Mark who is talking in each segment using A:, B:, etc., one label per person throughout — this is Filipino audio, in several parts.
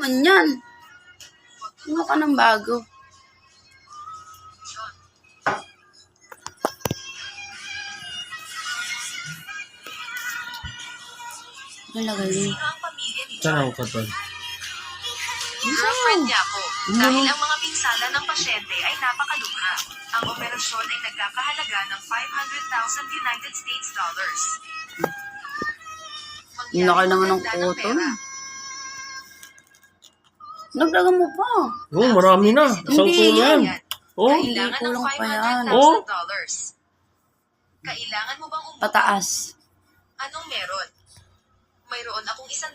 A: naman yan. Ano ka ng bago? Malagaling.
B: Saan ako tol?
C: Girlfriend niya ako. Dahil ang mga pinsala ng pasyente ay napakalubha. Ang operasyon ay nagkakahalaga ng 500,000 United States dollars.
A: Ang laki naman ng koto. Nagdagan mo pa.
B: Oo, marami na. Isang
A: Hindi
B: kulo yan. Oh,
C: Kailangan ng
A: kulang pa yan.
C: $500,000. Kailangan mo bang umuwi?
A: Pataas.
C: Anong meron? Mayroon akong 100,000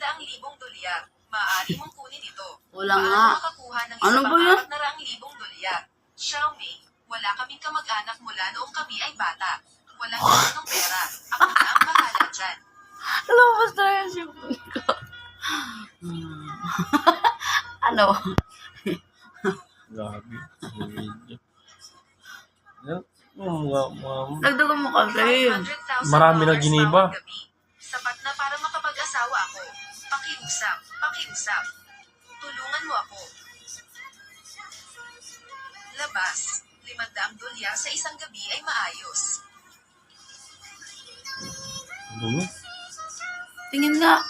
C: dolyar. Maaari mong kunin ito.
A: Wala
C: Paano
A: nga.
C: makakuha ng
A: Ano ba yan?
C: 100,000 dolyar? Xiaomi, wala kaming kamag-anak mula noong kami ay bata. Walang ganong pera. Ako na ang bahala dyan.
A: Lumabas na yan si ko. Ano?
B: grabe. Yan.
A: Nagdagan mo kasi.
C: 500,000
B: Marami na giniba.
C: bawat gabi. Sapat na para makapag-asawa ako. Pakiusap, pakiusap. Tulungan mo ako. Labas, 500 dolyar sa isang gabi ay maayos.
B: Dumi.
A: Tingin nga.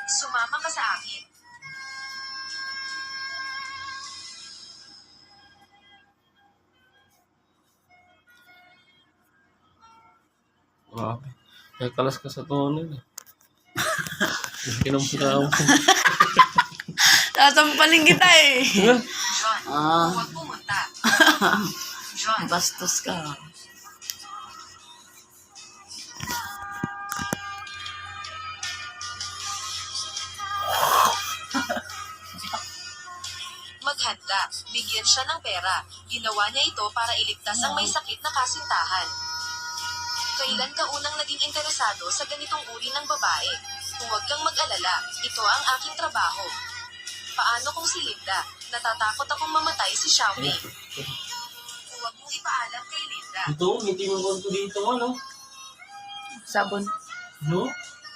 C: Sumama ka sa akin.
B: Grabe. Kaya kalas ka sa tono eh. Kinampuna mo.
A: Sasampaling kita eh.
C: John,
A: Ah.
C: huwag pumunta. John,
A: Bastos ka.
C: maghanda. Bigyan siya ng pera. Ginawa niya ito para iligtas ang may sakit na kasintahan. Kailan ka unang naging interesado sa ganitong uri ng babae? Huwag kang mag-alala. Ito ang aking trabaho. Paano kung si Linda? Natatakot akong mamatay si Xiaomi. Huwag mong ipaalam kay Linda.
B: Ito, may tinungan ko dito ano.
A: Sabon.
B: No?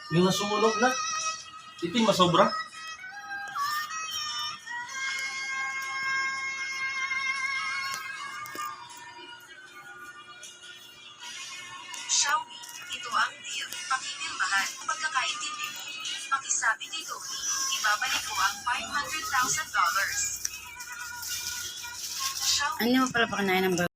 B: Yung nasunog na. Ito yung masobra.
C: Xiaomi, ito ang deal. Pakipirmahan. Pagkakaintindi mo. Pakisabi kay Tony. Ibabalik ko ang $500,000. Xiaomi,
A: Ano mo pala pa kinain ng